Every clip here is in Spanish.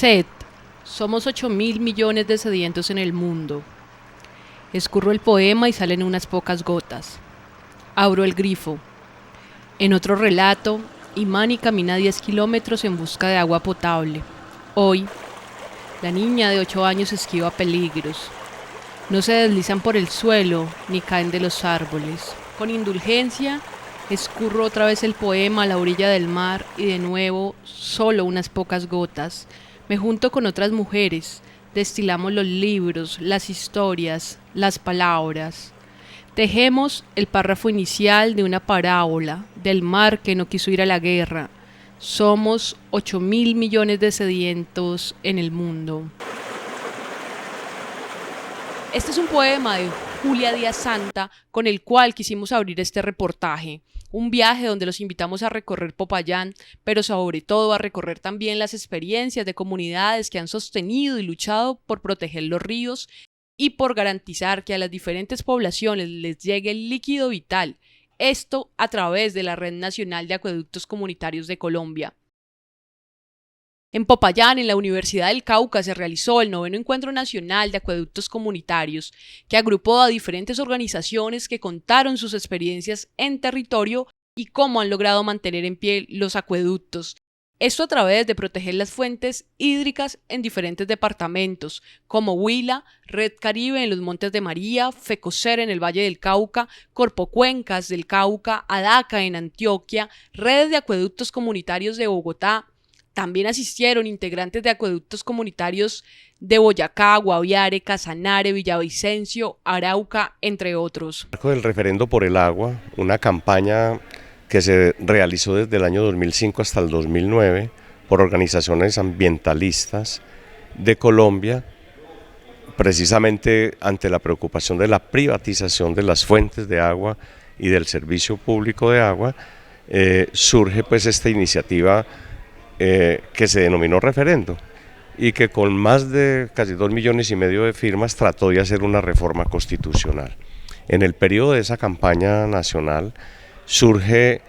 Sed. Somos 8.000 millones de sedientos en el mundo. Escurro el poema y salen unas pocas gotas. Abro el grifo. En otro relato, Imani camina 10 kilómetros en busca de agua potable. Hoy, la niña de 8 años esquiva peligros. No se deslizan por el suelo ni caen de los árboles. Con indulgencia, escurro otra vez el poema a la orilla del mar y de nuevo solo unas pocas gotas. Me junto con otras mujeres, destilamos los libros, las historias, las palabras. Tejemos el párrafo inicial de una parábola, del mar que no quiso ir a la guerra. Somos 8.000 millones de sedientos en el mundo. Este es un poema de Julia Díaz Santa con el cual quisimos abrir este reportaje. Un viaje donde los invitamos a recorrer Popayán, pero sobre todo a recorrer también las experiencias de comunidades que han sostenido y luchado por proteger los ríos y por garantizar que a las diferentes poblaciones les llegue el líquido vital, esto a través de la Red Nacional de Acueductos Comunitarios de Colombia. En Popayán, en la Universidad del Cauca, se realizó el 9º Encuentro Nacional de Acueductos Comunitarios, que agrupó a diferentes organizaciones que contaron sus experiencias en territorio y cómo han logrado mantener en pie los acueductos. Esto a través de proteger las fuentes hídricas en diferentes departamentos, como Huila, Red Caribe en los Montes de María, FECOCER en el Valle del Cauca, Corpocuencas del Cauca, ADACA en Antioquia, redes de acueductos comunitarios de Bogotá. También asistieron integrantes de acueductos comunitarios de Boyacá, Guaviare, Casanare, Villavicencio, Arauca, entre otros. El referendo por el agua, una campaña que se realizó desde el año 2005 hasta el 2009 por organizaciones ambientalistas de Colombia, precisamente ante la preocupación de la privatización de las fuentes de agua y del servicio público de agua, surge pues esta iniciativa que se denominó referendo y que con más de casi 2,5 millones de firmas trató de hacer una reforma constitucional. En el periodo de esa campaña nacional surge,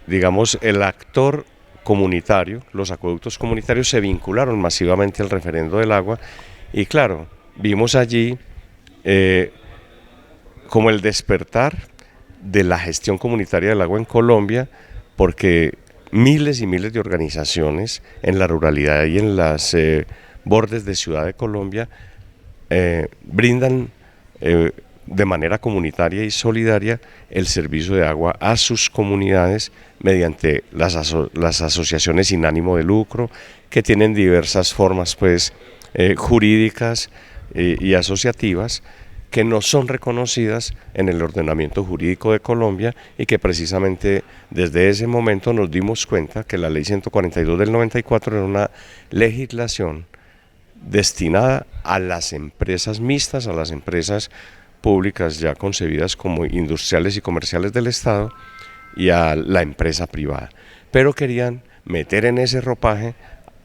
digamos, el actor comunitario, los acueductos comunitarios se vincularon masivamente al referendo del agua y claro, vimos allí como el despertar de la gestión comunitaria del agua en Colombia, porque miles y miles de organizaciones en la ruralidad y en las bordes de Ciudad de Colombia brindan de manera comunitaria y solidaria el servicio de agua a sus comunidades mediante las asociaciones sin ánimo de lucro, que tienen diversas formas pues, jurídicas y asociativas, que no son reconocidas en el ordenamiento jurídico de Colombia y que precisamente desde ese momento nos dimos cuenta que la ley 142 del 94 era una legislación destinada a las empresas mixtas, a las empresas públicas ya concebidas como industriales y comerciales del Estado y a la empresa privada, pero querían meter en ese ropaje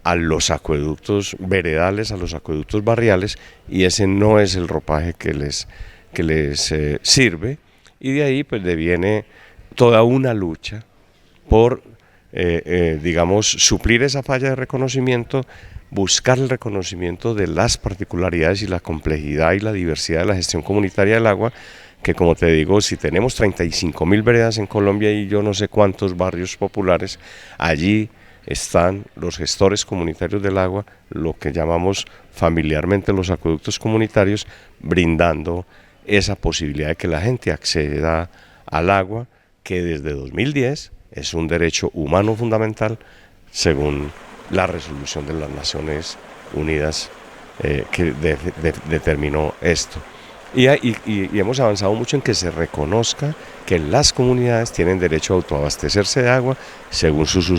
a los acueductos veredales, a los acueductos barriales, y ese no es el ropaje que les sirve, y de ahí pues deviene toda una lucha por, digamos, suplir esa falla de reconocimiento, buscar el reconocimiento de las particularidades y la complejidad y la diversidad de la gestión comunitaria del agua, que como te digo, si tenemos 35.000 veredas en Colombia y yo no sé cuántos barrios populares, allí están los gestores comunitarios del agua, lo que llamamos familiarmente los acueductos comunitarios, brindando esa posibilidad de que la gente acceda al agua, que desde 2010 es un derecho humano fundamental según la resolución de las Naciones Unidas que determinó esto. Y hemos avanzado mucho en que se reconozca que las comunidades tienen derecho a autoabastecerse de agua según sus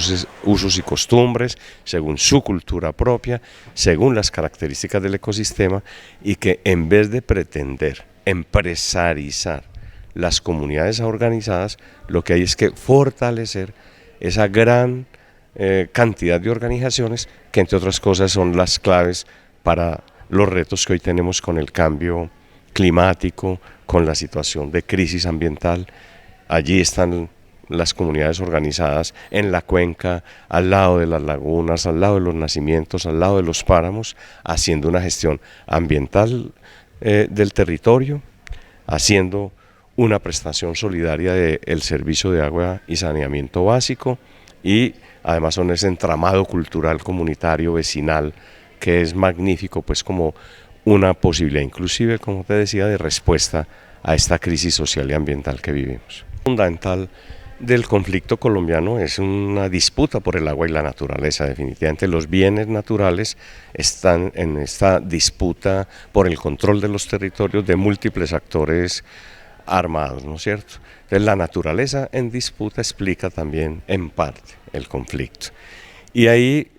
usos y costumbres, según su cultura propia, según las características del ecosistema, y que en vez de pretender empresarizar las comunidades organizadas, lo que hay es que fortalecer esa gran cantidad de organizaciones que entre otras cosas son las claves para los retos que hoy tenemos con el cambio climático, con la situación de crisis ambiental. Allí están las comunidades organizadas en la cuenca, al lado de las lagunas, al lado de los nacimientos, al lado de los páramos, haciendo una gestión ambiental del territorio, haciendo una prestación solidaria del servicio de agua y saneamiento básico, y además son ese entramado cultural, comunitario, vecinal, que es magnífico, pues como una posibilidad inclusive, como te decía, de respuesta a esta crisis social y ambiental que vivimos. Fundamental del conflicto colombiano es una disputa por el agua y la naturaleza. Definitivamente los bienes naturales están en esta disputa por el control de los territorios de múltiples actores armados, ¿no es cierto? Entonces la naturaleza en disputa explica también en parte el conflicto. Y ahí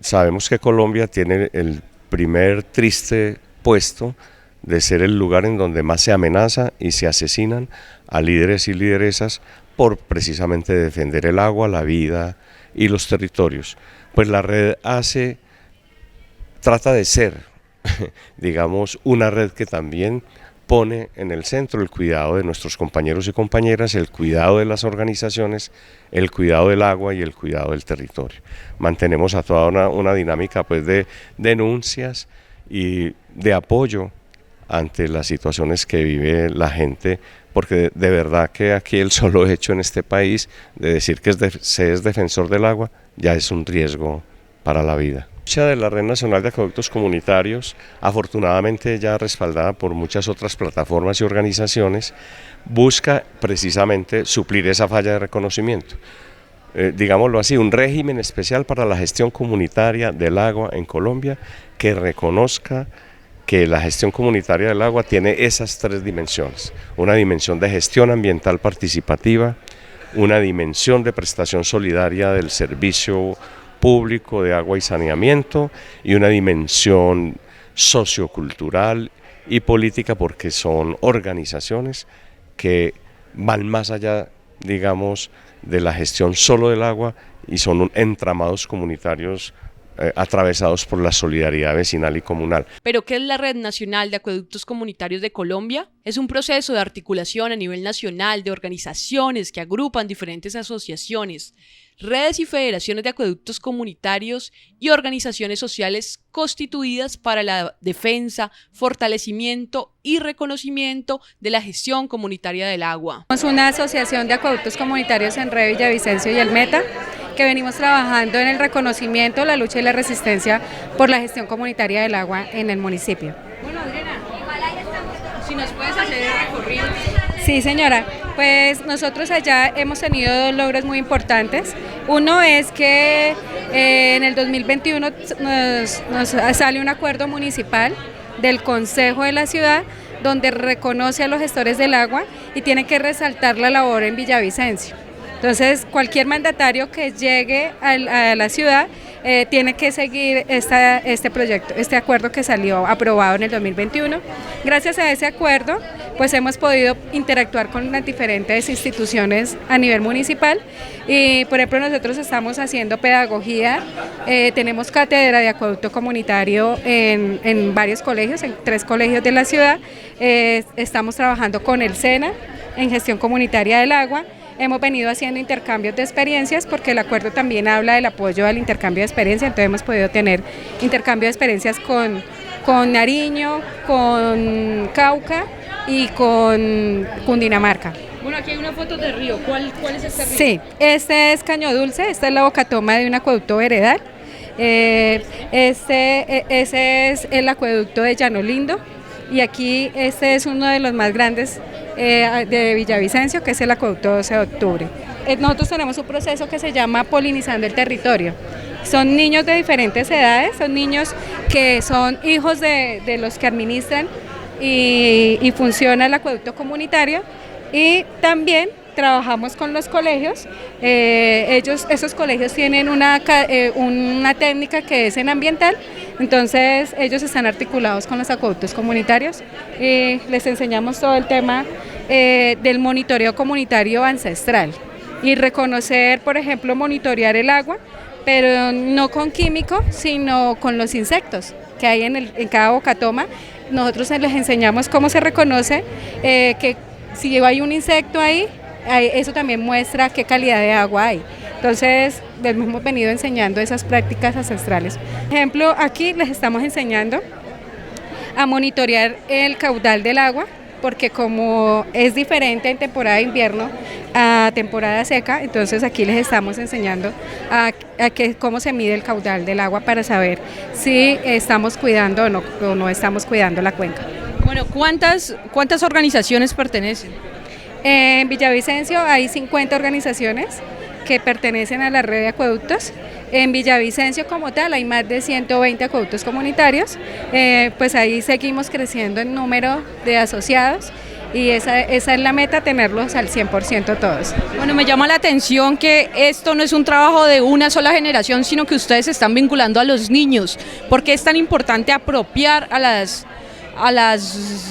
sabemos que Colombia tiene el primer triste puesto de ser el lugar en donde más se amenaza y se asesinan a líderes y lideresas por precisamente defender el agua, la vida y los territorios. Pues la red trata de ser, digamos, una red que también pone en el centro el cuidado de nuestros compañeros y compañeras, el cuidado de las organizaciones, el cuidado del agua y el cuidado del territorio. Mantenemos a toda una dinámica pues de denuncias y de apoyo ante las situaciones que vive la gente, porque de verdad que aquí el solo hecho en este país de decir que se es defensor del agua ya es un riesgo para la vida. La lucha de la Red Nacional de Acueductos Comunitarios, afortunadamente ya respaldada por muchas otras plataformas y organizaciones, busca precisamente suplir esa falla de reconocimiento. Digámoslo así, un régimen especial para la gestión comunitaria del agua en Colombia que reconozca que la gestión comunitaria del agua tiene esas tres dimensiones: una dimensión de gestión ambiental participativa, una dimensión de prestación solidaria del servicio público de agua y saneamiento, y una dimensión sociocultural y política, porque son organizaciones que van más allá, digamos, de la gestión solo del agua y son entramados comunitarios atravesados por la solidaridad vecinal y comunal. ¿Pero qué es la Red Nacional de Acueductos Comunitarios de Colombia? Es un proceso de articulación a nivel nacional de organizaciones que agrupan diferentes asociaciones, redes y federaciones de acueductos comunitarios y organizaciones sociales constituidas para la defensa, fortalecimiento y reconocimiento de la gestión comunitaria del agua. Somos una asociación de acueductos comunitarios en Red Villavicencio y El Meta, que venimos trabajando en el reconocimiento, la lucha y la resistencia por la gestión comunitaria del agua en el municipio. Bueno, Adriana, si nos puedes hacer el recorrido. Sí, señora, pues nosotros allá hemos tenido dos logros muy importantes. Uno es que en el 2021 nos sale un acuerdo municipal del Consejo de la Ciudad donde reconoce a los gestores del agua y tiene que resaltar la labor en Villavicencio. Entonces, cualquier mandatario que llegue a la ciudad tiene que seguir este proyecto, este acuerdo que salió aprobado en el 2021. Gracias a ese acuerdo, pues hemos podido interactuar con las diferentes instituciones a nivel municipal y, por ejemplo, nosotros estamos haciendo pedagogía, tenemos cátedra de acueducto comunitario en varios colegios, en 3 colegios de la ciudad, estamos trabajando con el SENA en gestión comunitaria del agua. Hemos venido haciendo intercambios de experiencias porque el acuerdo también habla del apoyo al intercambio de experiencias, entonces hemos podido tener intercambio de experiencias con Nariño, con Cauca y con Cundinamarca. Bueno, aquí hay una foto de río. ¿Cuál es este río? Sí, este es Caño Dulce, esta es la bocatoma de un acueducto veredal. Ese es el acueducto de Llano Lindo y aquí este es uno de los más grandes de Villavicencio, que es el acueducto 12 de octubre. Nosotros tenemos un proceso que se llama Polinizando el Territorio. Son niños de diferentes edades, son niños que son hijos de los que administran y funciona el acueducto comunitario, y también trabajamos con los colegios. Esos colegios tienen una técnica que es en ambiental, entonces ellos están articulados con los acueductos comunitarios y les enseñamos todo el tema del monitoreo comunitario ancestral y reconocer, por ejemplo, monitorear el agua, pero no con químicos, sino con los insectos que hay en cada bocatoma. Nosotros les enseñamos cómo se reconoce que si hay un insecto ahí, eso también muestra qué calidad de agua hay. Entonces, les hemos venido enseñando esas prácticas ancestrales. Por ejemplo, aquí les estamos enseñando a monitorear el caudal del agua, porque como es diferente en temporada de invierno a temporada seca, entonces aquí les estamos enseñando cómo se mide el caudal del agua para saber si estamos cuidando o no estamos cuidando la cuenca. Bueno, ¿cuántas organizaciones pertenecen? En Villavicencio hay 50 organizaciones que pertenecen a la red de acueductos. En Villavicencio como tal hay más de 120 acueductos comunitarios, pues ahí seguimos creciendo en número de asociados y esa es la meta, tenerlos al 100% todos. Bueno, me llama la atención que esto no es un trabajo de una sola generación, sino que ustedes se están vinculando a los niños. ¿Por qué es tan importante apropiar a las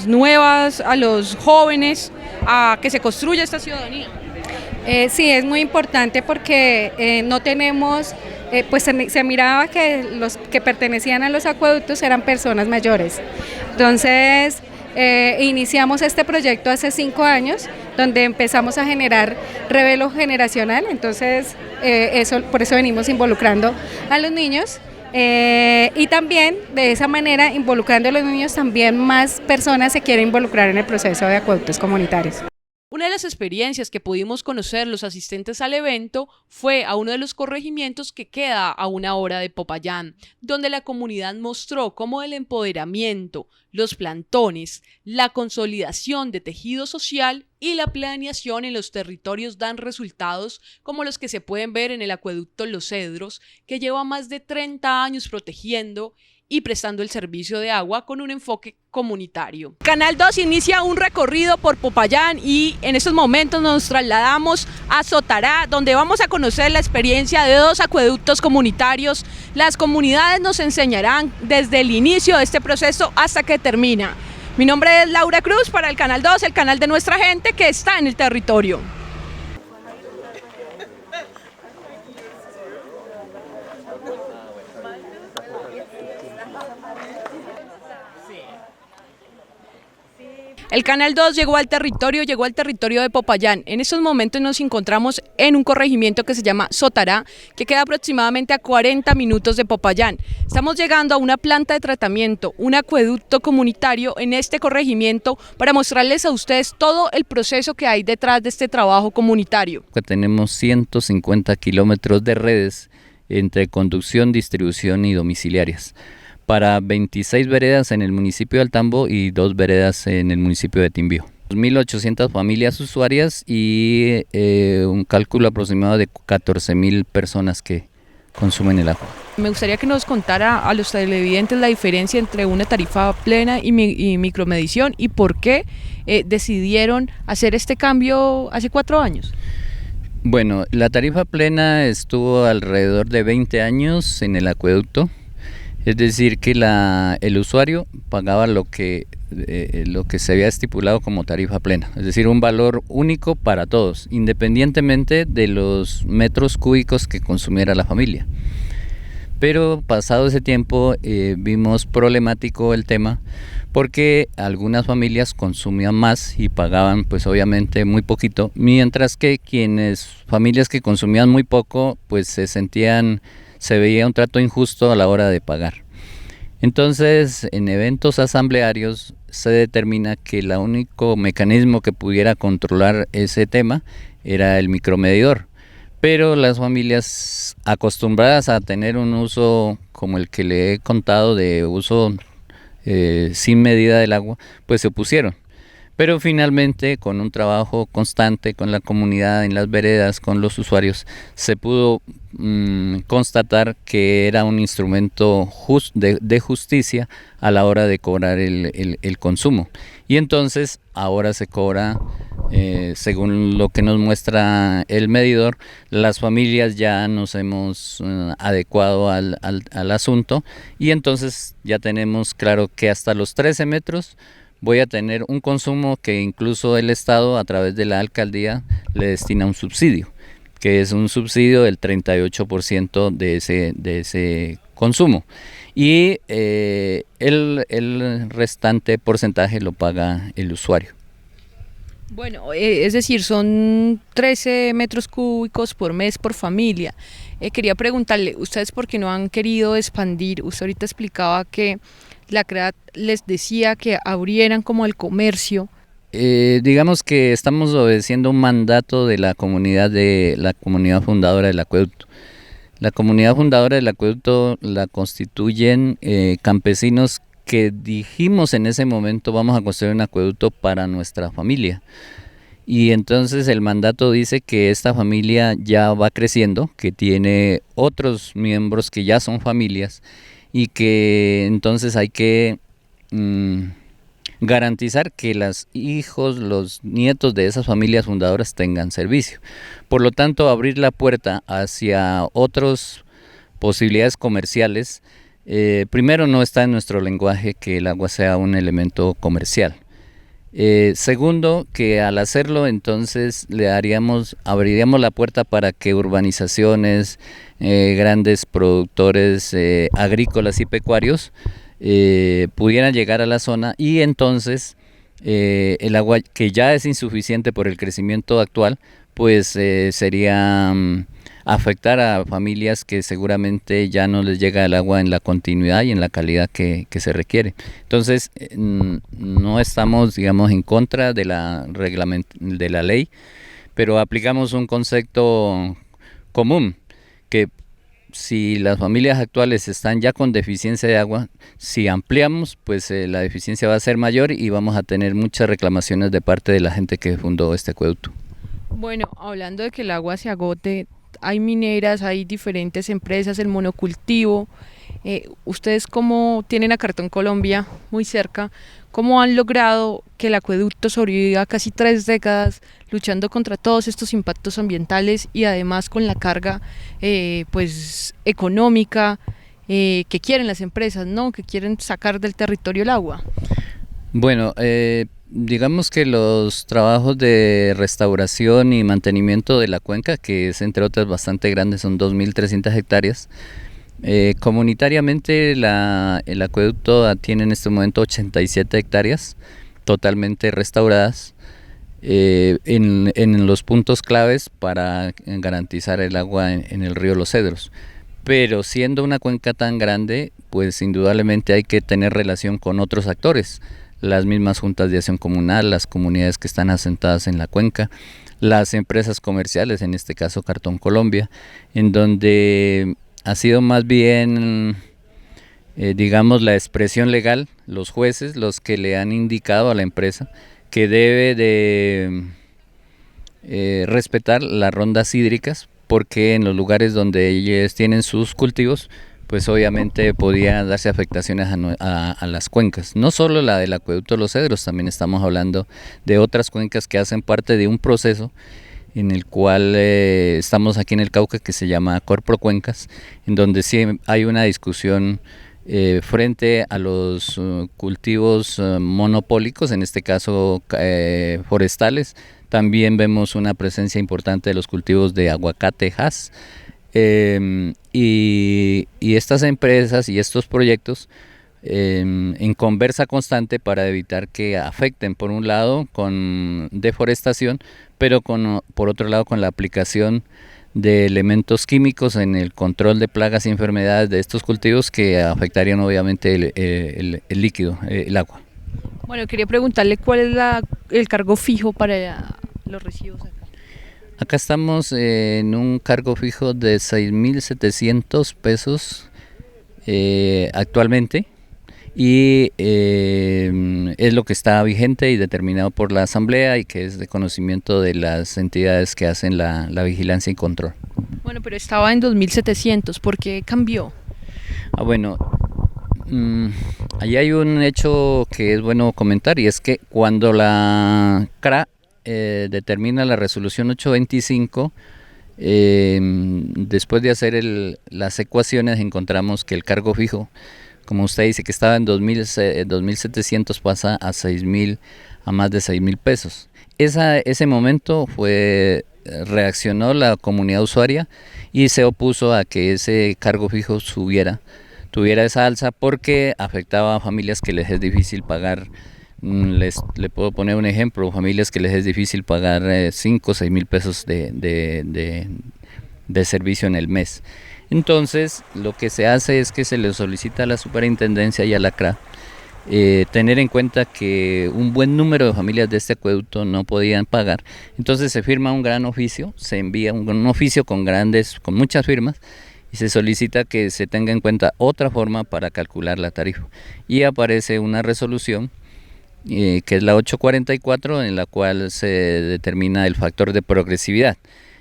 nuevas, a los jóvenes, a que se construya esta ciudadanía? Sí, es muy importante porque no tenemos, pues se miraba que los que pertenecían a los acueductos eran personas mayores. Entonces, iniciamos este proyecto hace 5 años, donde empezamos a generar relevo generacional, entonces por eso venimos involucrando a los niños. Y también de esa manera, involucrando a los niños, también más personas se quieren involucrar en el proceso de acueductos comunitarios. Una de las experiencias que pudimos conocer los asistentes al evento fue a uno de los corregimientos que queda a 1 hora de Popayán, donde la comunidad mostró cómo el empoderamiento, los plantones, la consolidación de tejido social y la planeación en los territorios dan resultados como los que se pueden ver en el acueducto Los Cedros, que lleva más de 30 años protegiendo y prestando el servicio de agua con un enfoque comunitario. Canal 2 inicia un recorrido por Popayán y en estos momentos nos trasladamos a Sotará, donde vamos a conocer la experiencia de 2 acueductos comunitarios. Las comunidades nos enseñarán desde el inicio de este proceso hasta que termina. Mi nombre es Laura Cruz para el Canal 2, el canal de nuestra gente que está en el territorio. El Canal 2 llegó al territorio de Popayán. En estos momentos nos encontramos en un corregimiento que se llama Sotará, que queda aproximadamente a 40 minutos de Popayán. Estamos llegando a una planta de tratamiento, un acueducto comunitario en este corregimiento para mostrarles a ustedes todo el proceso que hay detrás de este trabajo comunitario. Tenemos 150 kilómetros de redes entre conducción, distribución y domiciliarias, para 26 veredas en el municipio de Altambo y 2 veredas en el municipio de Timbío. 1.800 familias usuarias y un cálculo aproximado de 14.000 personas que consumen el agua. Me gustaría que nos contara a los televidentes la diferencia entre una tarifa plena y micromedición y por qué decidieron hacer este cambio hace 4 años. Bueno, la tarifa plena estuvo alrededor de 20 años en el acueducto. Es decir, que el usuario pagaba lo que se había estipulado como tarifa plena, es decir, un valor único para todos, independientemente de los metros cúbicos que consumiera la familia. Pero pasado ese tiempo vimos problemático el tema porque algunas familias consumían más y pagaban pues obviamente muy poquito, mientras que familias que consumían muy poco pues se veía un trato injusto a la hora de pagar. Entonces, en eventos asamblearios se determina que el único mecanismo que pudiera controlar ese tema era el micromedidor. Pero las familias acostumbradas a tener un uso como el que le he contado, de uso sin medida del agua, pues se opusieron. Pero finalmente, con un trabajo constante con la comunidad en las veredas, con los usuarios, se pudo constatar que era un instrumento de justicia a la hora de cobrar el consumo. Y entonces ahora se cobra, según lo que nos muestra el medidor, las familias ya nos hemos adecuado al asunto y entonces ya tenemos claro que hasta los 13 metros voy a tener un consumo que incluso el Estado a través de la alcaldía le destina un subsidio, que es un subsidio del 38% de ese consumo. Y el restante porcentaje lo paga el usuario. Bueno, es decir, son 13 metros cúbicos por mes por familia. Quería preguntarle, ¿ustedes por qué no han querido expandir? Usted ahorita explicaba que la CREAT les decía que abrieran como el comercio. Digamos que estamos obedeciendo un mandato de la comunidad fundadora del acueducto. La comunidad fundadora del acueducto la constituyen campesinos que dijimos en ese momento vamos a construir un acueducto para nuestra familia. Y entonces el mandato dice que esta familia ya va creciendo, que tiene otros miembros que ya son familias y que entonces hay que garantizar que los hijos, los nietos de esas familias fundadoras tengan servicio. Por lo tanto, abrir la puerta hacia otras posibilidades comerciales, primero no está en nuestro lenguaje que el agua sea un elemento comercial. Segundo, que al hacerlo entonces abriríamos la puerta para que urbanizaciones, grandes productores agrícolas y pecuarios pudieran llegar a la zona y entonces el agua que ya es insuficiente por el crecimiento actual, pues sería afectar a familias que seguramente ya no les llega el agua en la continuidad y en la calidad que se requiere. Entonces no estamos, digamos, en contra de de la ley, pero aplicamos un concepto común que si las familias actuales están ya con deficiencia de agua, si ampliamos, pues la deficiencia va a ser mayor y vamos a tener muchas reclamaciones de parte de la gente que fundó este acueducto. Bueno, hablando de que el agua se agote, hay mineras, hay diferentes empresas, el monocultivo. Ustedes como tienen a Cartón Colombia muy cerca, ¿cómo han logrado que el acueducto sobreviva casi 3 décadas luchando contra todos estos impactos ambientales y además con la carga pues económica que quieren las empresas, ¿no? Que quieren sacar del territorio el agua? Bueno, digamos que los trabajos de restauración y mantenimiento de la cuenca, que es entre otras bastante grande, son 2.300 hectáreas, comunitariamente el acueducto tiene en este momento 87 hectáreas totalmente restauradas en los puntos claves para garantizar el agua en el río Los Cedros. Pero siendo una cuenca tan grande, pues indudablemente hay que tener relación con otros actores, las mismas juntas de acción comunal, las comunidades que están asentadas en la cuenca, las empresas comerciales, en este caso Cartón Colombia, en donde ha sido más bien, digamos, la expresión legal, los jueces, los que le han indicado a la empresa que debe de respetar las rondas hídricas, porque en los lugares donde ellos tienen sus cultivos, pues obviamente podía darse afectaciones a las cuencas, no solo la del acueducto Los Cedros, también estamos hablando de otras cuencas que hacen parte de un proceso en el cual estamos aquí en el Cauca, que se llama Corprocuencas, en donde sí hay una discusión frente a los cultivos monopólicos, en este caso forestales. También vemos una presencia importante de los cultivos de aguacate, haz, y estas empresas y estos proyectos en conversa constante para evitar que afecten, por un lado con deforestación, pero por otro lado con la aplicación de elementos químicos en el control de plagas y enfermedades de estos cultivos que afectarían obviamente el líquido, el agua. Bueno, quería preguntarle cuál es el cargo fijo para los residuos acá. Acá estamos en un cargo fijo de 6.700 pesos actualmente, y es lo que está vigente y determinado por la Asamblea y que es de conocimiento de las entidades que hacen la vigilancia y control. Bueno, pero estaba en 2.700, ¿por qué cambió? Bueno, allí hay un hecho que es bueno comentar, y es que cuando la CRA determina la resolución 825, después de hacer las ecuaciones encontramos que el cargo fijo, como usted dice, que estaba en 2.700, pasa a 6.000, a más de 6.000 pesos. Ese momento reaccionó la comunidad usuaria y se opuso a que ese cargo fijo tuviera esa alza, porque afectaba a familias que les es difícil pagar Le puedo poner un ejemplo, familias que les es difícil pagar 5 o 6 mil pesos de servicio en el mes. Entonces, lo que se hace es que se le solicita a la superintendencia y a la CRA tener en cuenta que un buen número de familias de este acueducto no podían pagar. Entonces se firma un gran oficio, se envía un oficio con muchas firmas, y se solicita que se tenga en cuenta otra forma para calcular la tarifa. Y aparece una resolución que es la 844, en la cual se determina el factor de progresividad.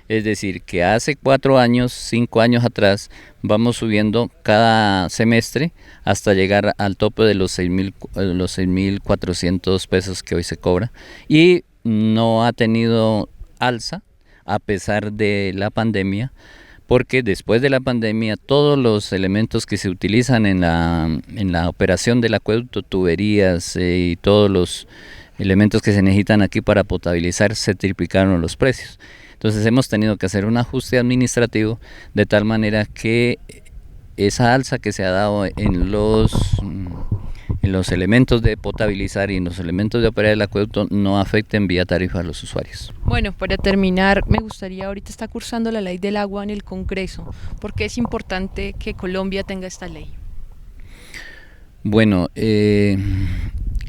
Es decir, que hace 4 años, 5 años atrás, vamos subiendo cada semestre hasta llegar al tope de los 6.400 pesos que hoy se cobra, y no ha tenido alza a pesar de la pandemia, porque después de la pandemia todos los elementos que se utilizan en la operación del acueducto, tuberías y todos los elementos que se necesitan aquí para potabilizar, se triplicaron los precios. Entonces hemos tenido que hacer un ajuste administrativo de tal manera que esa alza que se ha dado en los elementos de potabilizar y en los elementos de operar el acueducto no afecten vía tarifa a los usuarios. Bueno, para terminar, me gustaría, ahorita está cursando la ley del agua en el Congreso. ¿Por qué es importante que Colombia tenga esta ley? Bueno,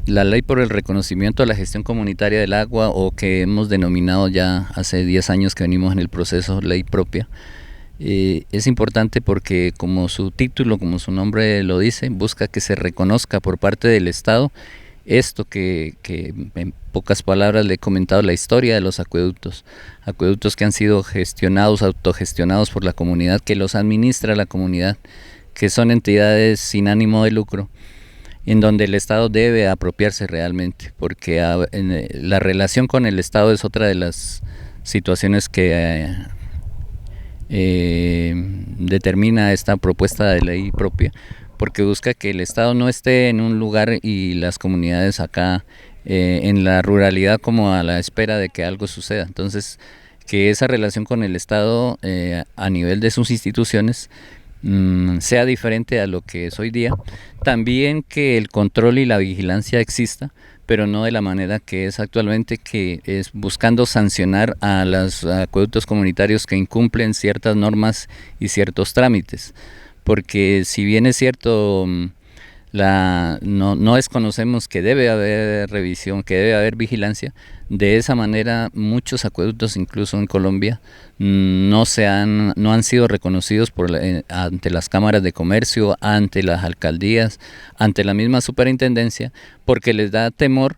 la ley por el reconocimiento de la gestión comunitaria del agua, o que hemos denominado ya hace 10 años que venimos en el proceso ley propia, es importante porque, como su título, como su nombre lo dice, busca que se reconozca por parte del Estado esto que en pocas palabras le he comentado, la historia de los acueductos que han sido gestionados, autogestionados por la comunidad, que los administra la comunidad, que son entidades sin ánimo de lucro, en donde el Estado debe apropiarse realmente, porque la relación con el Estado es otra de las situaciones que determina esta propuesta de ley propia, porque busca que el Estado no esté en un lugar y las comunidades acá en la ruralidad como a la espera de que algo suceda. Entonces, que esa relación con el Estado a nivel de sus instituciones sea diferente a lo que es hoy día. También que el control y la vigilancia exista, pero no de la manera que es actualmente, que es buscando sancionar a los acueductos comunitarios que incumplen ciertas normas y ciertos trámites, porque si bien es cierto, no desconocemos que debe haber revisión, que debe haber vigilancia. De esa manera muchos acueductos, incluso en Colombia, no han sido reconocidos ante las cámaras de comercio, ante las alcaldías, ante la misma superintendencia, porque les da temor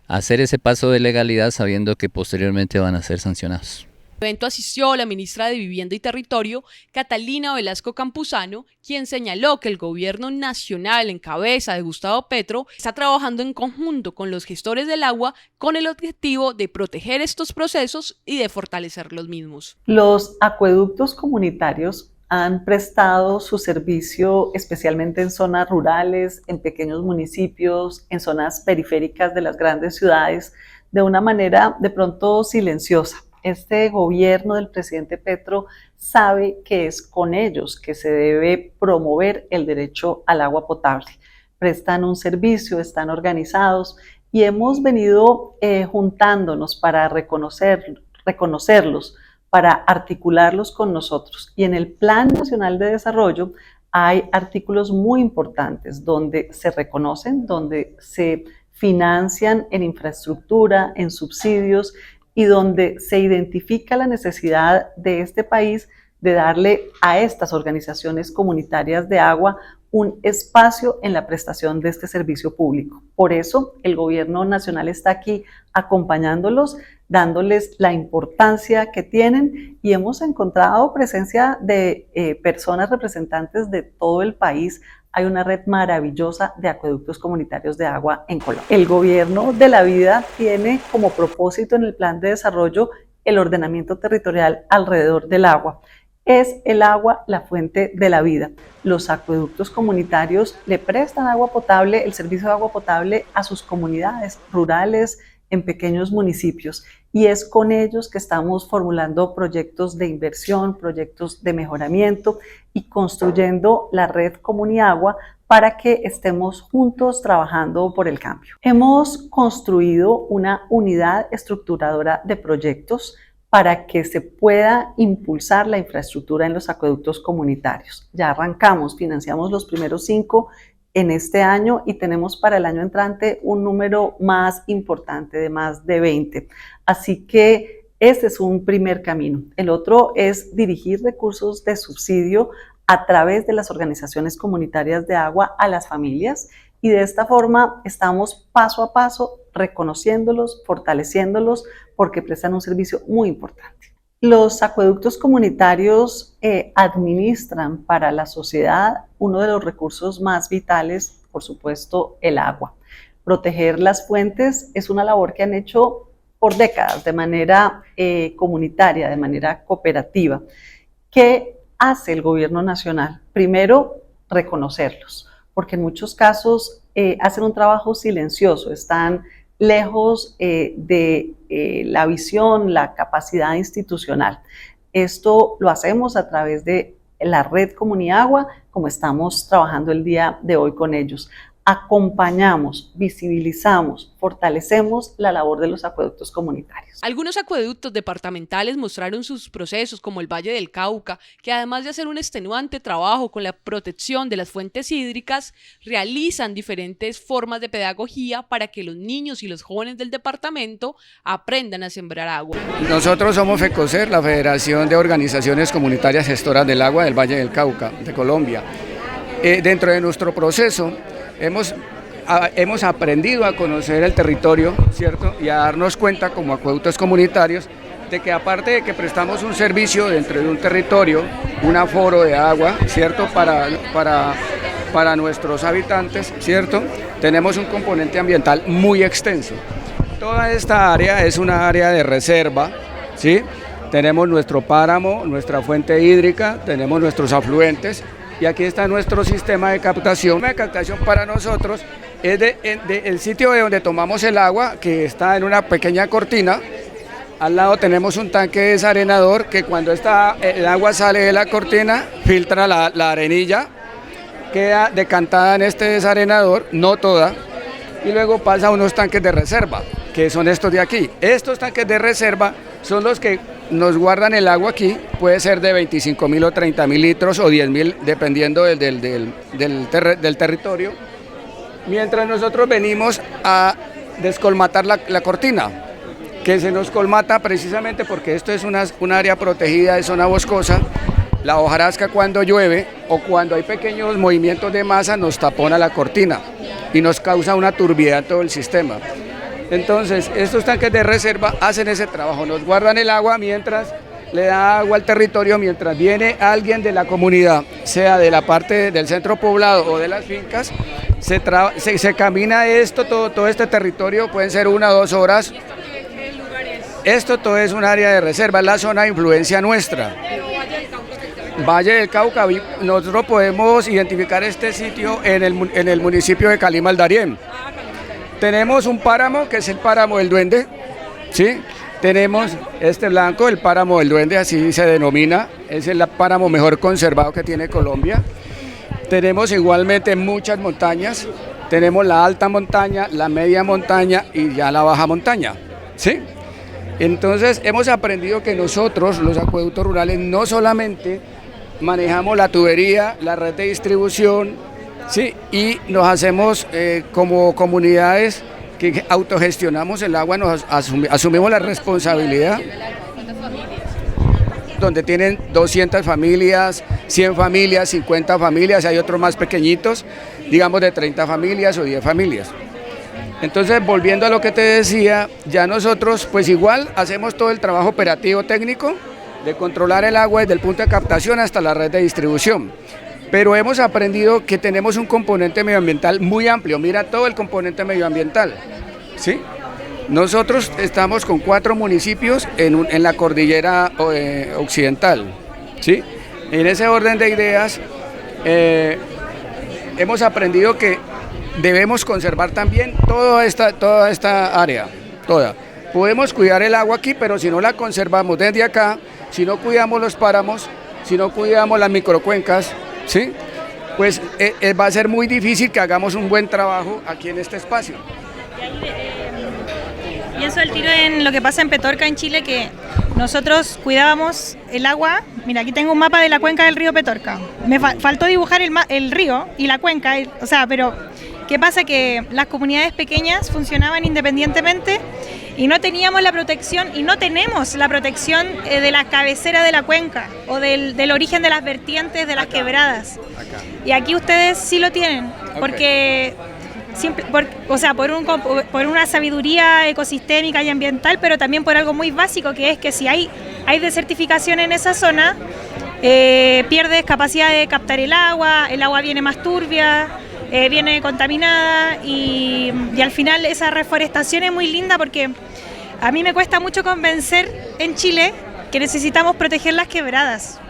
hacer ese paso de legalidad sabiendo que posteriormente van a ser sancionados. Al evento asistió la ministra de Vivienda y Territorio, Catalina Velasco Campuzano, quien señaló que el gobierno nacional en cabeza de Gustavo Petro está trabajando en conjunto con los gestores del agua con el objetivo de proteger estos procesos y de fortalecer los mismos. Los acueductos comunitarios han prestado su servicio especialmente en zonas rurales, en pequeños municipios, en zonas periféricas de las grandes ciudades, de una manera de pronto silenciosa. Este gobierno del presidente Petro sabe que es con ellos que se debe promover el derecho al agua potable. Prestan un servicio, están organizados y hemos venido juntándonos para reconocerlos, para articularlos con nosotros. Y en el Plan Nacional de Desarrollo hay artículos muy importantes donde se reconocen, donde se financian en infraestructura, en subsidios, y donde se identifica la necesidad de este país de darle a estas organizaciones comunitarias de agua un espacio en la prestación de este servicio público. Por eso el gobierno nacional está aquí acompañándolos, dándoles la importancia que tienen, y hemos encontrado presencia de personas representantes de todo el país. Hay una red maravillosa de acueductos comunitarios de agua en Colombia. El gobierno de la vida tiene como propósito en el plan de desarrollo el ordenamiento territorial alrededor del agua. Es el agua la fuente de la vida. Los acueductos comunitarios le prestan agua potable, el servicio de agua potable a sus comunidades rurales en pequeños municipios, y es con ellos que estamos formulando proyectos de inversión, proyectos de mejoramiento y construyendo la red Comuniagua para que estemos juntos trabajando por el cambio. Hemos construido una unidad estructuradora de proyectos para que se pueda impulsar la infraestructura en los acueductos comunitarios. Ya arrancamos, financiamos los primeros 5 en este año y tenemos para el año entrante un número más importante de más de 20. Así que este es un primer camino. El otro es dirigir recursos de subsidio a través de las organizaciones comunitarias de agua a las familias, y de esta forma estamos paso a paso reconociéndolos, fortaleciéndolos, porque prestan un servicio muy importante. Los acueductos comunitarios administran para la sociedad uno de los recursos más vitales, por supuesto, el agua. Proteger las fuentes es una labor que han hecho por décadas de manera comunitaria, de manera cooperativa. ¿Qué hace el gobierno nacional? Primero, reconocerlos, porque en muchos casos hacen un trabajo silencioso, están lejos de la visión, la capacidad institucional. Esto lo hacemos a través de la red Comuniagua, como estamos trabajando el día de hoy con ellos. Acompañamos, visibilizamos, fortalecemos la labor de los acueductos comunitarios. Algunos acueductos departamentales mostraron sus procesos, como el Valle del Cauca, que además de hacer un extenuante trabajo con la protección de las fuentes hídricas, realizan diferentes formas de pedagogía para que los niños y los jóvenes del departamento aprendan a sembrar agua. Nosotros somos FECOCER, la Federación de Organizaciones Comunitarias Gestoras del Agua del Valle del Cauca, de Colombia. Dentro de nuestro proceso, hemos aprendido a conocer el territorio, ¿cierto? Y a darnos cuenta como acueductos comunitarios de que aparte de que prestamos un servicio dentro de un territorio, un aforo de agua, ¿cierto? Para nuestros habitantes, ¿cierto? Tenemos un componente ambiental muy extenso. Toda esta área es una área de reserva, ¿sí? Tenemos nuestro páramo, nuestra fuente hídrica, tenemos nuestros afluentes. Y aquí está nuestro sistema de captación. La captación para nosotros es el sitio de donde tomamos el agua, que está en una pequeña cortina. Al lado tenemos un tanque desarenador que cuando el agua sale de la cortina, filtra la arenilla, queda decantada en este desarenador, no toda, y luego pasa a unos tanques de reserva, que son estos de aquí. Estos tanques de reserva son los que nos guardan el agua aquí, puede ser de 25.000 o 30.000 litros o 10.000, dependiendo del territorio, mientras nosotros venimos a descolmatar la cortina, que se nos colmata precisamente porque esto es un área protegida de zona boscosa. La hojarasca cuando llueve o cuando hay pequeños movimientos de masa nos tapona la cortina y nos causa una turbidez en todo el sistema. Entonces, estos tanques de reserva hacen ese trabajo, nos guardan el agua mientras le da agua al territorio, mientras viene alguien de la comunidad, sea de la parte del centro poblado o de las fincas, se camina todo este territorio, pueden ser 1 o 2 horas. Esto todo es un área de reserva, es la zona de influencia nuestra. Valle del Cauca, nosotros podemos identificar este sitio en el municipio de Calima al Darién. Tenemos un páramo que es el páramo del Duende, ¿sí? Tenemos este blanco, el páramo del Duende, así se denomina, es el páramo mejor conservado que tiene Colombia. Tenemos igualmente muchas montañas, tenemos la alta montaña, la media montaña y ya la baja montaña, ¿sí? Entonces hemos aprendido que nosotros, los acueductos rurales, no solamente manejamos la tubería, la red de distribución, sí, y nos hacemos como comunidades que autogestionamos el agua, nos asumimos la responsabilidad, donde tienen 200 familias, 100 familias, 50 familias, hay otros más pequeñitos, digamos de 30 familias o 10 familias. Entonces, volviendo a lo que te decía, ya nosotros pues igual hacemos todo el trabajo operativo técnico de controlar el agua desde el punto de captación hasta la red de distribución. Pero hemos aprendido que tenemos un componente medioambiental muy amplio, mira todo el componente medioambiental, ¿sí? Nosotros estamos con 4 municipios en la cordillera occidental, ¿sí? En ese orden de ideas, hemos aprendido que debemos conservar también toda esta área, toda. Podemos cuidar el agua aquí, pero si no la conservamos desde acá, si no cuidamos los páramos, si no cuidamos las microcuencas, ¿sí? Pues va a ser muy difícil que hagamos un buen trabajo aquí en este espacio. Y eso el tiro en lo que pasa en Petorca, en Chile, que nosotros cuidábamos el agua. Mira, aquí tengo un mapa de la cuenca del río Petorca. Me faltó dibujar el río y la cuenca, pero ¿qué pasa? Que las comunidades pequeñas funcionaban independientemente y no teníamos la protección, y no tenemos la protección de la cabecera de la cuenca o del origen de las vertientes de las quebradas. Y aquí ustedes sí lo tienen, porque por una sabiduría ecosistémica y ambiental, pero también por algo muy básico, que es que si hay desertificación en esa zona, pierdes capacidad de captar el agua viene más turbia, viene contaminada y al final esa reforestación es muy linda, porque a mí me cuesta mucho convencer en Chile que necesitamos proteger las quebradas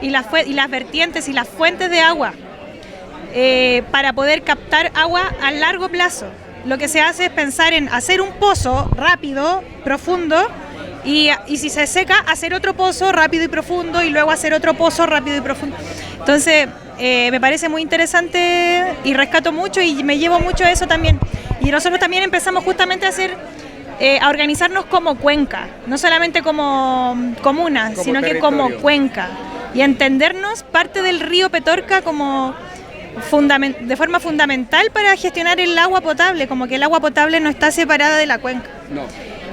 y las vertientes y las fuentes de agua para poder captar agua a largo plazo. Lo que se hace es pensar en hacer un pozo rápido, profundo, y si se seca, hacer otro pozo rápido y profundo, y luego hacer otro pozo rápido y profundo. Entonces, me parece muy interesante y rescato mucho y me llevo mucho a eso también. Y nosotros también empezamos justamente a organizarnos como cuenca, no solamente como comuna, sino territorio, que como cuenca, y entendernos parte del río Petorca como de forma fundamental para gestionar el agua potable, como que el agua potable no está separada de la cuenca. No.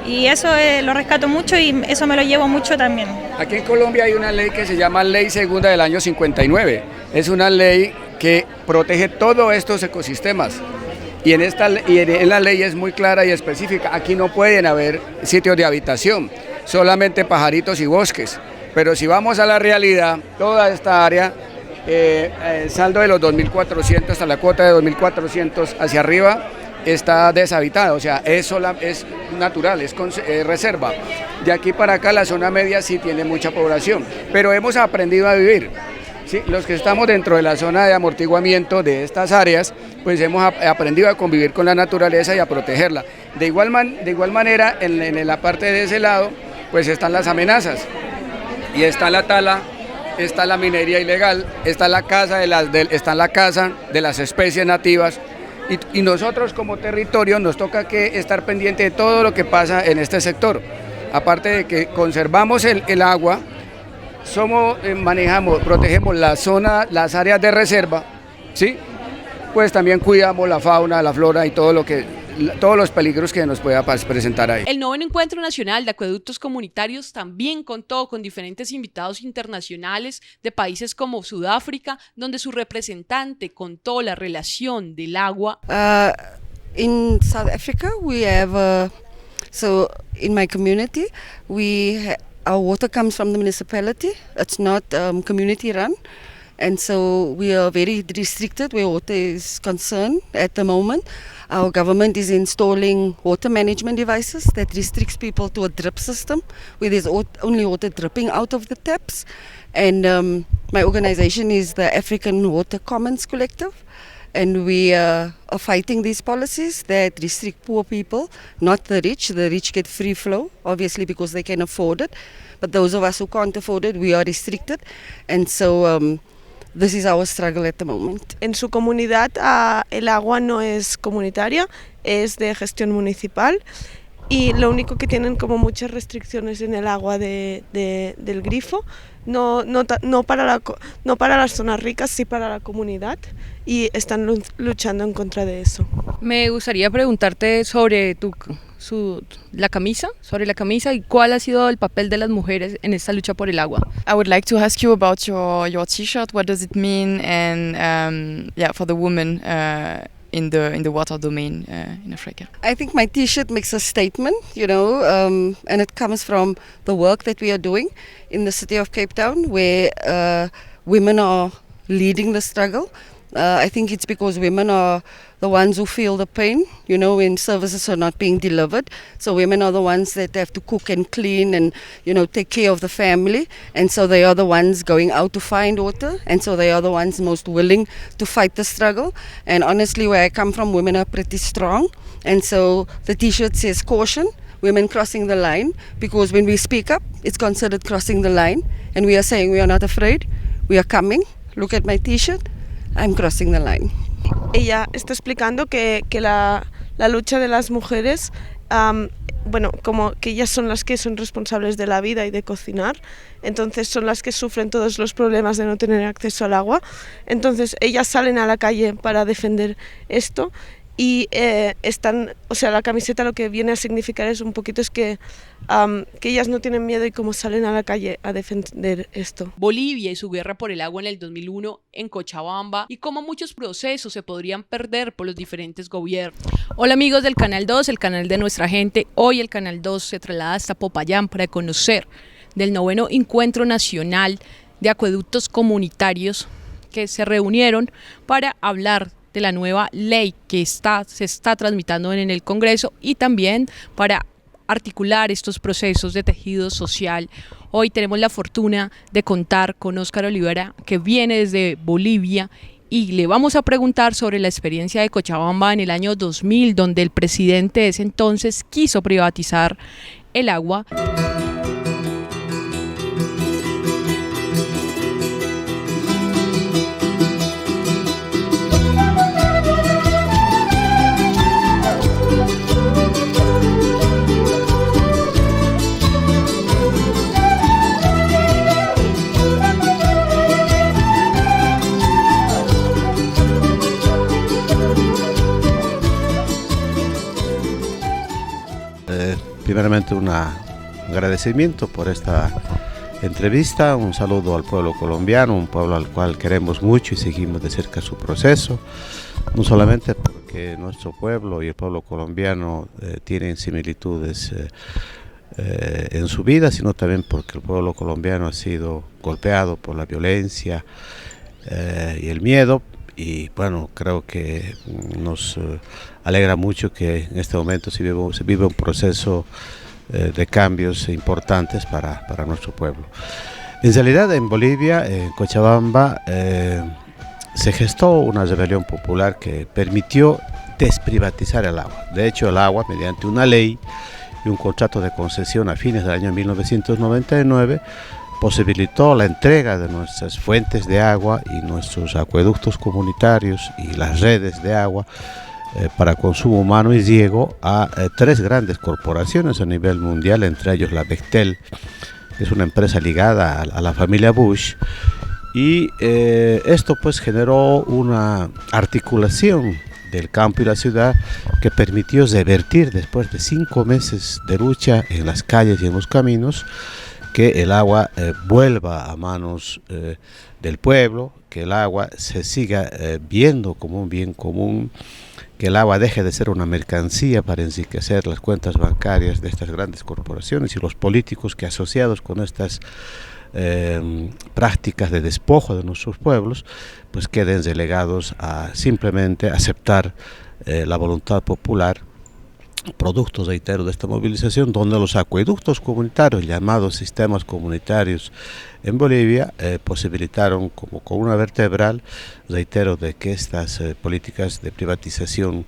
Y eso lo rescato mucho y eso me lo llevo mucho también. Aquí en Colombia hay una ley que se llama Ley Segunda del año 59. Es una ley que protege todos estos ecosistemas. Y en la ley es muy clara y específica. Aquí no pueden haber sitios de habitación, solamente pajaritos y bosques. Pero si vamos a la realidad, toda esta área, el saldo de los 2.400 hasta la cuota de 2.400 hacia arriba, está deshabitada, o sea, es natural, es reserva. De aquí para acá la zona media sí tiene mucha población, pero hemos aprendido a vivir. ¿Sí? Los que estamos dentro de la zona de amortiguamiento de estas áreas, pues hemos aprendido a convivir con la naturaleza y a protegerla. De igual manera, en la parte de ese lado, pues están las amenazas, y está la tala, está la minería ilegal, está la caza de las especies nativas. Y nosotros como territorio nos toca que estar pendiente de todo lo que pasa en este sector. Aparte de que conservamos el agua, protegemos las áreas de reserva, ¿sí? Pues también cuidamos la fauna, la flora y todos los peligros que nos pueda presentar ahí. El 9º Encuentro Nacional de Acueductos Comunitarios también contó con diferentes invitados internacionales de países como Sudáfrica, donde su representante contó la relación del agua. In South Africa, we have, so in my community, our water comes from the municipality. It's not community run. And so we are very restricted where water is concerned at the moment. Our government is installing water management devices that restricts people to a drip system where there's only water dripping out of the taps. And my organization is the African Water Commons Collective. And we are fighting these policies that restrict poor people, not the rich. The rich get free flow, obviously, because they can afford it. But those of us who can't afford it, we are restricted. And so this is our struggle at the moment. En su comunidad el agua no es comunitaria, es de gestión municipal, y lo único que tienen como muchas restricciones en el agua del grifo, no para las zonas ricas, sí para la comunidad, y están luchando en contra de eso. Me gustaría preguntarte sobre la camisa y cuál ha sido el papel de las mujeres en esta lucha por el agua. I would like to ask you about your T-shirt. What does it mean, and for the women in the water domain in Africa? I think my T-shirt makes a statement, and it comes from the work that we are doing in the city of Cape Town, where women are leading the struggle. I think it's because women are the ones who feel the pain, when services are not being delivered. So women are the ones that have to cook and clean and, take care of the family. And so they are the ones going out to find water. And so they are the ones most willing to fight the struggle. And honestly, where I come from, women are pretty strong. And so the T-shirt says caution. women crossing the line, because when we speak up, it's considered crossing the line, and we are saying we are not afraid, we are coming, look at my t-shirt, I'm crossing the line. Ella está explicando que la lucha de las mujeres, bueno, como que ellas son las que son responsables de la vida y de cocinar, entonces son las que sufren todos los problemas de no tener acceso al agua, entonces ellas salen a la calle para defender esto. Y están, o sea, la camiseta lo que viene a significar es un poquito es que ellas no tienen miedo y cómo salen a la calle a defender esto. Bolivia y su guerra por el agua en el 2001 en Cochabamba y cómo muchos procesos se podrían perder por los diferentes gobiernos. Hola amigos del Canal 2, el canal de nuestra gente. Hoy el Canal 2 se traslada hasta Popayán para conocer del 9º Encuentro Nacional de Acueductos Comunitarios que se reunieron para hablar de la nueva ley que se está tramitando en el Congreso y también para articular estos procesos de tejido social. Hoy tenemos la fortuna de contar con Óscar Olivera, que viene desde Bolivia, y le vamos a preguntar sobre la experiencia de Cochabamba en el año 2000, donde el presidente de ese entonces quiso privatizar el agua. Primeramente un agradecimiento por esta entrevista, un saludo al pueblo colombiano, un pueblo al cual queremos mucho y seguimos de cerca su proceso, no solamente porque nuestro pueblo y el pueblo colombiano tienen similitudes en su vida, sino también porque el pueblo colombiano ha sido golpeado por la violencia y el miedo. Y bueno, creo que nos alegra mucho que en este momento se vive un proceso de cambios importantes para nuestro pueblo. En realidad en Bolivia, en Cochabamba, se gestó una rebelión popular que permitió desprivatizar el agua. De hecho, el agua, mediante una ley y un contrato de concesión a fines del año 1999, posibilitó la entrega de nuestras fuentes de agua y nuestros acueductos comunitarios y las redes de agua para consumo humano y riego a tres grandes corporaciones a nivel mundial, entre ellos la Bechtel, que es una empresa ligada a la familia Bush, y esto pues generó una articulación del campo y la ciudad que permitió revertir, después de 5 meses de lucha en las calles y en los caminos, que el agua vuelva a manos del pueblo, que el agua se siga viendo como un bien común, que el agua deje de ser una mercancía para enriquecer las cuentas bancarias de estas grandes corporaciones y los políticos que, asociados con estas prácticas de despojo de nuestros pueblos, pues queden relegados a simplemente aceptar la voluntad popular, producto, reitero, de esta movilización, donde los acueductos comunitarios, llamados sistemas comunitarios en Bolivia, posibilitaron como columna vertebral, reitero, de que estas políticas de privatización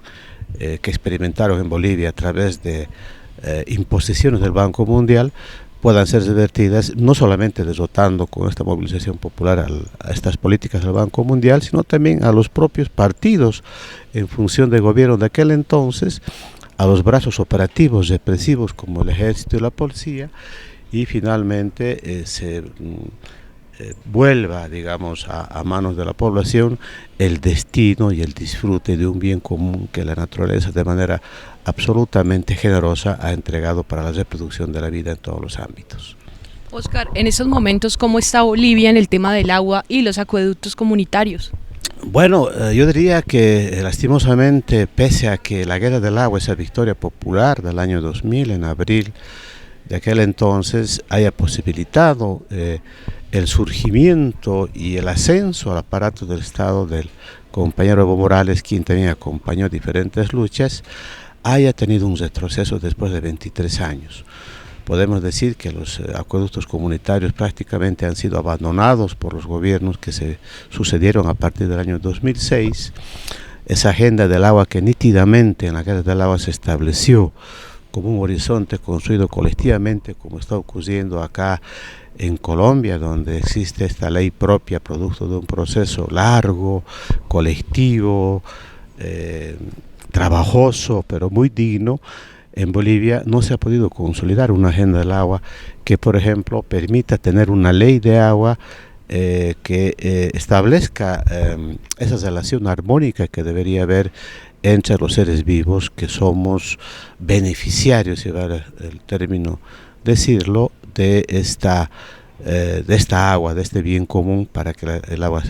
que experimentaron en Bolivia a través de imposiciones del Banco Mundial puedan ser revertidas, no solamente derrotando con esta movilización popular a estas políticas del Banco Mundial, sino también a los propios partidos en función del gobierno de aquel entonces, a los brazos operativos represivos como el ejército y la policía, y finalmente se vuelva, digamos, a manos de la población el destino y el disfrute de un bien común que la naturaleza de manera absolutamente generosa ha entregado para la reproducción de la vida en todos los ámbitos. Óscar, en estos momentos, ¿cómo está Bolivia en el tema del agua y los acueductos comunitarios? Bueno, yo diría que lastimosamente, pese a que la guerra del agua, esa victoria popular del año 2000, en abril de aquel entonces, haya posibilitado el surgimiento y el ascenso al aparato del Estado del compañero Evo Morales, quien también acompañó diferentes luchas, haya tenido un retroceso después de 23 años. Podemos decir que los acueductos comunitarios prácticamente han sido abandonados por los gobiernos que se sucedieron a partir del año 2006. Esa agenda del agua que nítidamente en la guerra del agua se estableció como un horizonte construido colectivamente, como está ocurriendo acá en Colombia, donde existe esta ley propia, producto de un proceso largo, colectivo, trabajoso, pero muy digno. En Bolivia no se ha podido consolidar una agenda del agua que, por ejemplo, permita tener una ley de agua que establezca esa relación armónica que debería haber entre los seres vivos, que somos beneficiarios, si vale el término decirlo, de esta agua, de este bien común, para que el agua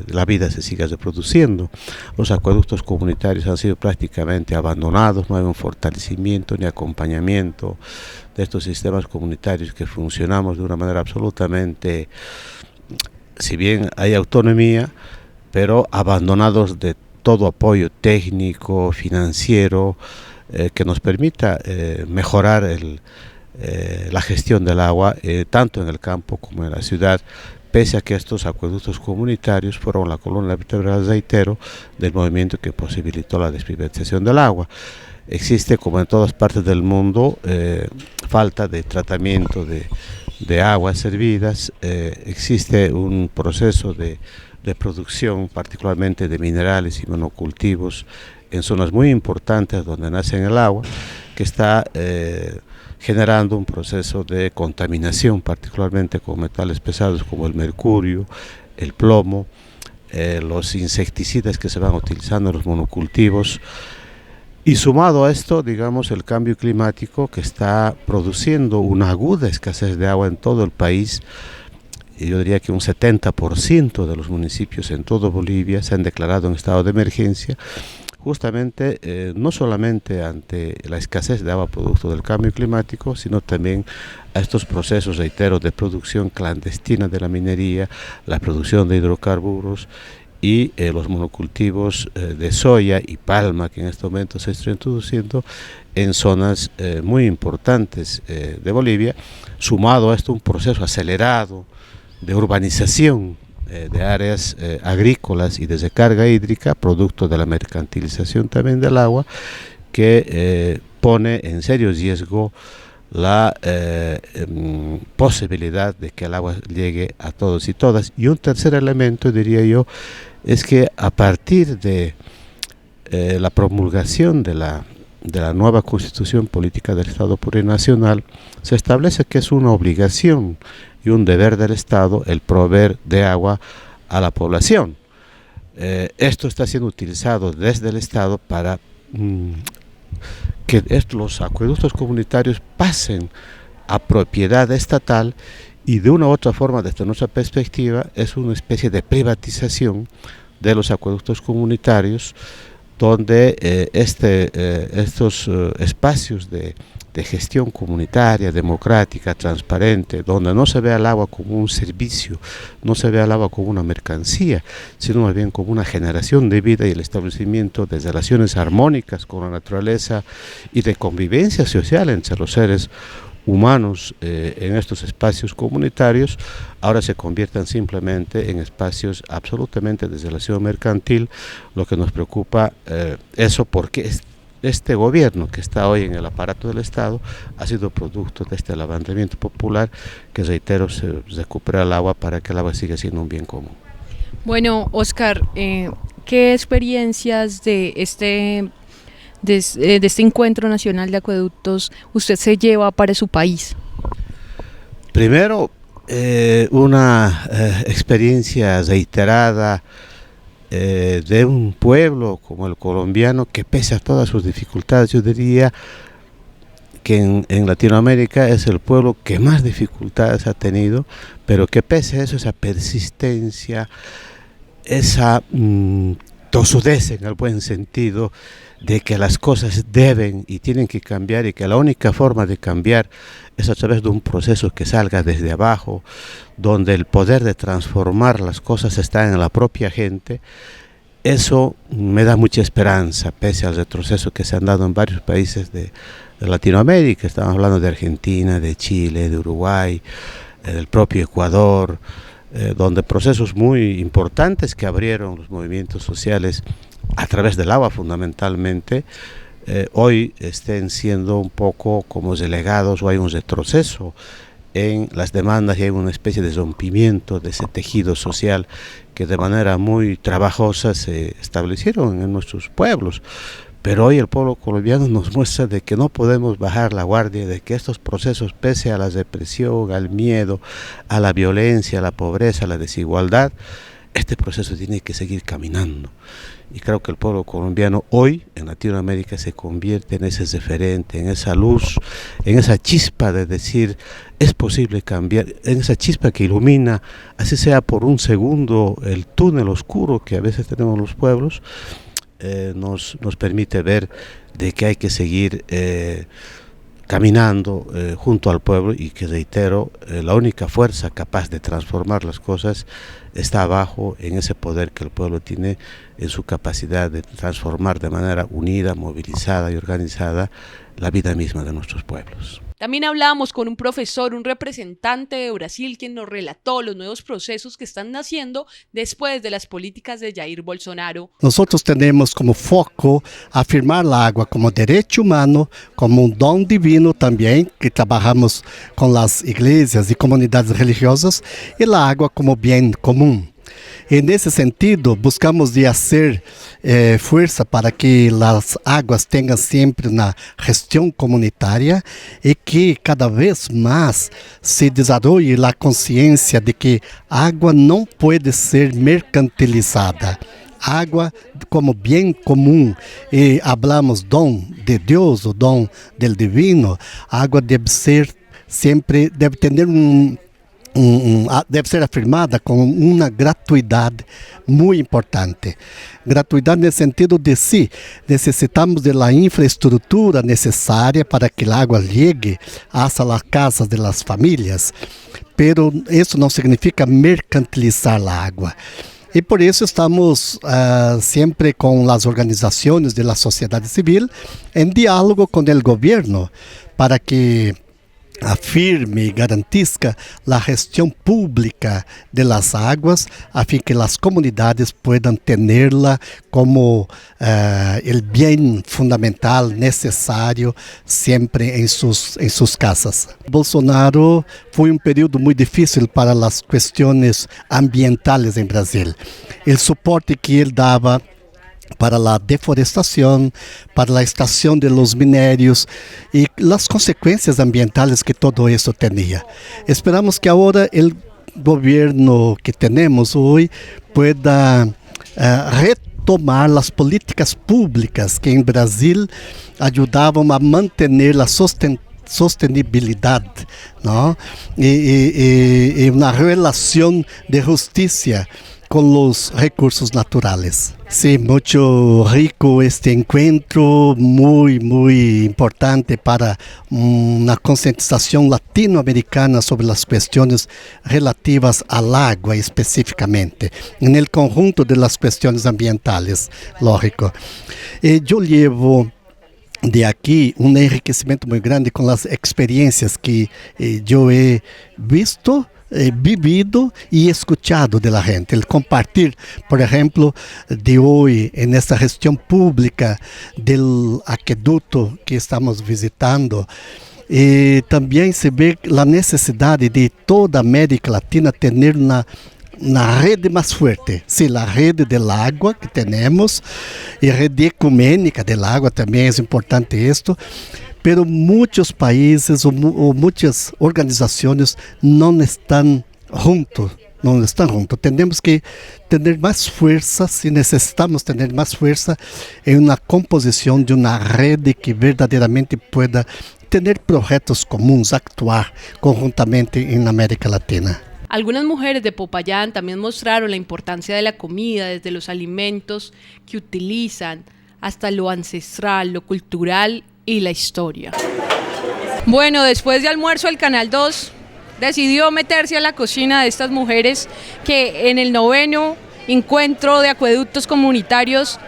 la vida se siga reproduciendo. Los acueductos comunitarios han sido prácticamente abandonados, no hay un fortalecimiento ni acompañamiento de estos sistemas comunitarios que funcionamos de una manera absolutamente, si bien hay autonomía, pero abandonados de todo apoyo técnico, financiero, que nos permita mejorar la gestión del agua, tanto en el campo como en la ciudad, pese a que estos acueductos comunitarios fueron la columna vertebral, reitero, del movimiento que posibilitó la desprivatización del agua. Existe, como en todas partes del mundo, falta de tratamiento de aguas servidas, existe un proceso de producción, particularmente de minerales y monocultivos, en zonas muy importantes donde nace el agua, que está generando un proceso de contaminación, particularmente con metales pesados como el mercurio, el plomo, los insecticidas que se van utilizando en los monocultivos. Y sumado a esto, digamos, el cambio climático que está produciendo una aguda escasez de agua en todo el país. Y yo diría que un 70% de los municipios en todo Bolivia se han declarado en estado de emergencia, justamente no solamente ante la escasez de agua producto del cambio climático, sino también a estos procesos, reitero, de producción clandestina de la minería, la producción de hidrocarburos y los monocultivos de soya y palma, que en este momento se está introduciendo en zonas muy importantes de Bolivia, sumado a esto un proceso acelerado de urbanización de áreas agrícolas y de recarga hídrica, producto de la mercantilización también del agua, que pone en serio riesgo la posibilidad de que el agua llegue a todos y todas. Y un tercer elemento, diría yo, es que a partir de la promulgación de la nueva Constitución Política del Estado Plurinacional, se establece que es una obligación y un deber del Estado el proveer de agua a la población. Esto está siendo utilizado desde el Estado para que los acueductos comunitarios pasen a propiedad estatal, y de una u otra forma, desde nuestra perspectiva, es una especie de privatización de los acueductos comunitarios, donde estos espacios de gestión comunitaria, democrática, transparente, donde no se ve al agua como un servicio, no se ve al agua como una mercancía, sino más bien como una generación de vida y el establecimiento de relaciones armónicas con la naturaleza y de convivencia social entre los seres humanos en estos espacios comunitarios, ahora se conviertan simplemente en espacios absolutamente de relación mercantil. Lo que nos preocupa eso, porque este gobierno que está hoy en el aparato del Estado ha sido producto de este levantamiento popular que, reitero, se recupera el agua para que el agua siga siendo un bien común. Bueno, Oscar, ¿qué experiencias de este Encuentro Nacional de Acueductos usted se lleva para su país? Primero, una experiencia reiterada de un pueblo como el colombiano, que pese a todas sus dificultades, yo diría que en Latinoamérica es el pueblo que más dificultades ha tenido, pero que pese a eso, esa persistencia, esa tosudez en el buen sentido, de que las cosas deben y tienen que cambiar, y que la única forma de cambiar es a través de un proceso que salga desde abajo, donde el poder de transformar las cosas está en la propia gente. Eso me da mucha esperanza, pese al retroceso que se han dado en varios países de Latinoamérica. Estamos hablando de Argentina, de Chile, de Uruguay, del propio Ecuador, donde procesos muy importantes que abrieron los movimientos sociales a través del agua fundamentalmente, hoy estén siendo un poco como delegados o hay un retroceso en las demandas y hay una especie de rompimiento de ese tejido social que de manera muy trabajosa se establecieron en nuestros pueblos. Pero hoy el pueblo colombiano nos muestra de que no podemos bajar la guardia, de que estos procesos, pese a la represión, al miedo, a la violencia, a la pobreza, a la desigualdad, este proceso tiene que seguir caminando. Y creo que el pueblo colombiano hoy en Latinoamérica se convierte en ese referente, en esa luz, en esa chispa de decir, es posible cambiar, en esa chispa que ilumina, así sea por un segundo, el túnel oscuro que a veces tenemos los pueblos, nos permite ver de que hay que seguir caminando junto al pueblo y que, reitero, la única fuerza capaz de transformar las cosas está abajo en ese poder que el pueblo tiene, en su capacidad de transformar de manera unida, movilizada y organizada la vida misma de nuestros pueblos. También hablábamos con un profesor, un representante de Brasil, quien nos relató los nuevos procesos que están naciendo después de las políticas de Jair Bolsonaro. Nosotros tenemos como foco afirmar la agua como derecho humano, como un don divino también, que trabajamos con las iglesias y comunidades religiosas, y la agua como bien común. En ese sentido, buscamos de hacer fuerza para que las aguas tengan siempre una gestión comunitaria y que cada vez más se desarrolle la conciencia de que agua no puede ser mercantilizada. Agua como bien común, y hablamos don de Dios o don del divino. Agua debe ser siempre, debe tener deve ser afirmada com uma gratuidade muito importante. Gratuidade no sentido de si necessitamos da infraestrutura necessária para que a água llegue hasta as casas das famílias, pero isso não significa mercantilizar a água. E por isso estamos sempre com as organizações da sociedade civil em diálogo com o governo para que afirme y garantiza la gestión pública de las aguas a fin que las comunidades puedan tenerla como el bien fundamental necesario siempre en sus casas. Bolsonaro fue un periodo muy difícil para las cuestiones ambientales en Brasil. El soporte que él daba para la deforestación, para la extracción de los minérios y las consecuencias ambientales que todo eso tenía. Esperamos que ahora el gobierno que tenemos hoy pueda retomar las políticas públicas que en Brasil ayudaban a mantener la sostenibilidad, ¿no? y una relación de justicia con los recursos naturales. Sí, mucho rico este encuentro, muy importante para una concientización latinoamericana sobre las cuestiones relativas al agua específicamente, en el conjunto de las cuestiones ambientales, lógico. Yo llevo de aquí un enriquecimiento muy grande con las experiencias que yo he visto, vivido y escuchado de la gente. El compartir, por ejemplo, de hoy en esta gestión pública del acueducto que estamos visitando, también se ve la necesidad de toda América Latina tener una red más fuerte, sí, la red del agua que tenemos, y red ecuménica del agua también es importante esto. Pero muchos países o muchas organizaciones no están juntos. Tenemos que tener más fuerza, si necesitamos tener más fuerza en una composición de una red que verdaderamente pueda tener proyectos comunes, actuar conjuntamente en América Latina. Algunas mujeres de Popayán también mostraron la importancia de la comida, desde los alimentos que utilizan hasta lo ancestral, lo cultural y la historia. Bueno, después de almuerzo el Canal 2 decidió meterse a la cocina de estas mujeres que en el 9º encuentro de acueductos comunitarios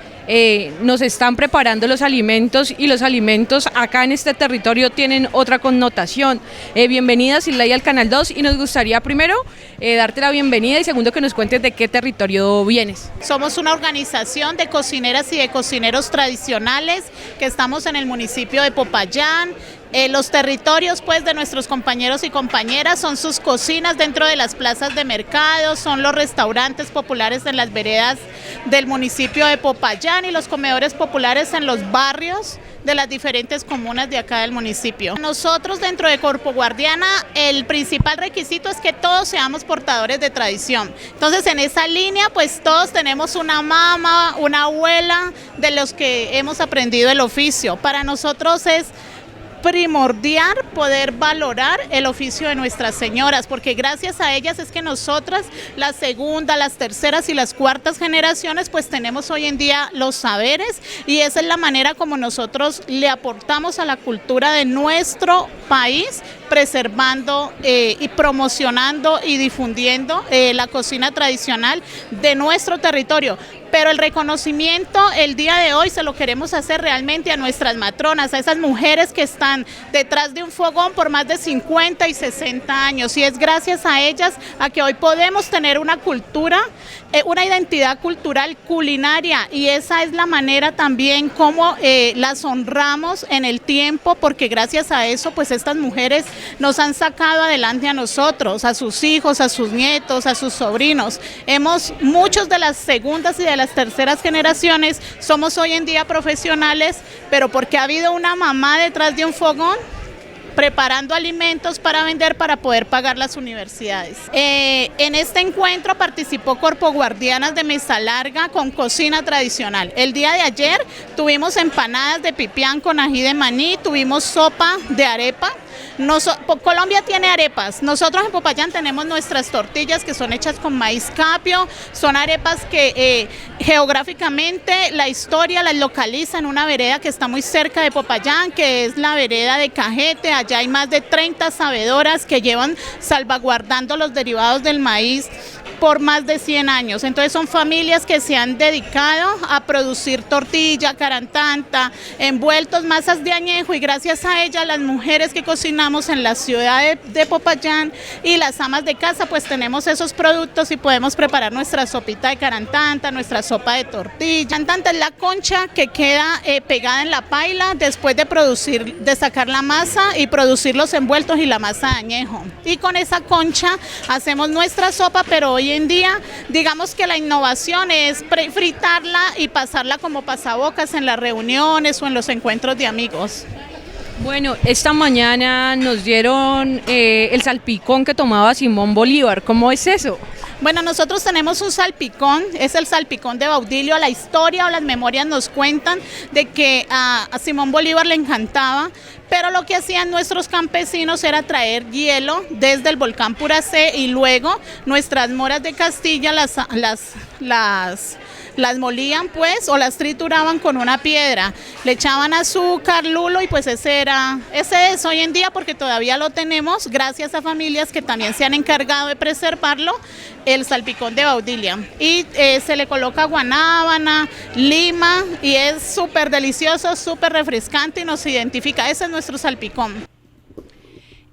nos están preparando los alimentos y los alimentos acá en este territorio tienen otra connotación. Bienvenida Silay al Canal 2 y nos gustaría primero darte la bienvenida y segundo que nos cuentes de qué territorio vienes. Somos una organización de cocineras y de cocineros tradicionales que estamos en el municipio de Popayán. Los territorios pues de nuestros compañeros y compañeras son sus cocinas dentro de las plazas de mercado, son los restaurantes populares en las veredas del municipio de Popayán y los comedores populares en los barrios de las diferentes comunas de acá del municipio. Nosotros dentro de Corpo Guardiana el principal requisito es que todos seamos portadores de tradición. Entonces en esa línea pues todos tenemos una mamá, una abuela de los que hemos aprendido el oficio. Para nosotros es primordial poder valorar el oficio de nuestras señoras, porque gracias a ellas es que nosotras, las segundas, las terceras y las cuartas generaciones, pues tenemos hoy en día los saberes y esa es la manera como nosotros le aportamos a la cultura de nuestro país, preservando y promocionando y difundiendo la cocina tradicional de nuestro territorio. Pero el reconocimiento el día de hoy se lo queremos hacer realmente a nuestras matronas, a esas mujeres que están detrás de un fogón por más de 50 y 60 años y es gracias a ellas a que hoy podemos tener una cultura, una identidad cultural culinaria y esa es la manera también como las honramos en el tiempo porque gracias a eso pues estas mujeres nos han sacado adelante a nosotros, a sus hijos, a sus nietos, a sus sobrinos. Muchos de las segundas y de las terceras generaciones somos hoy en día profesionales, pero porque ha habido una mamá detrás de un fogón preparando alimentos para vender para poder pagar las universidades. En este encuentro participó Corpo Guardianas de Mesa Larga con cocina tradicional. El día de ayer tuvimos empanadas de pipián con ají de maní, tuvimos sopa de arepa. Colombia tiene arepas, nosotros en Popayán tenemos nuestras tortillas que son hechas con maíz capio, son arepas que geográficamente la historia las localiza en una vereda que está muy cerca de Popayán, que es la vereda de Cajete. Allá hay más de 30 sabedoras que llevan salvaguardando los derivados del maíz por más de 100 años, entonces son familias que se han dedicado a producir tortilla, carantanta, envueltos, masas de añejo y gracias a ellas las mujeres que cocinamos en la ciudad de Popayán y las amas de casa pues tenemos esos productos y podemos preparar nuestra sopita de carantanta, nuestra sopa de tortilla. Carantanta es la concha que queda pegada en la paila después de sacar la masa y producir los envueltos y la masa de añejo y con esa concha hacemos nuestra sopa, pero hoy en día, digamos que la innovación es fritarla y pasarla como pasabocas en las reuniones o en los encuentros de amigos. Bueno, esta mañana nos dieron el salpicón que tomaba Simón Bolívar. ¿Cómo es eso? Bueno, nosotros tenemos un salpicón, es el salpicón de Baudilio. La historia o las memorias nos cuentan de que a Simón Bolívar le encantaba, pero lo que hacían nuestros campesinos era traer hielo desde el volcán Puracé y luego nuestras moras de Castilla las molían pues o las trituraban con una piedra, le echaban azúcar, lulo y pues ese es hoy en día porque todavía lo tenemos gracias a familias que también se han encargado de preservarlo, el salpicón de Baudilio y se le coloca guanábana, lima y es súper delicioso, súper refrescante y nos identifica, ese es nuestro salpicón.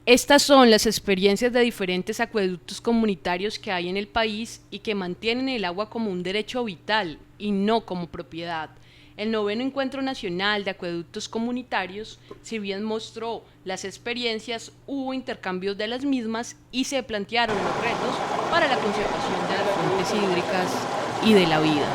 Estas son las experiencias de diferentes acueductos comunitarios que hay en el país y que mantienen el agua como un derecho vital y no como propiedad. El 9º Encuentro Nacional de Acueductos Comunitarios, si bien mostró las experiencias, hubo intercambios de las mismas y se plantearon los retos para la conservación de las fuentes hídricas y de la vida.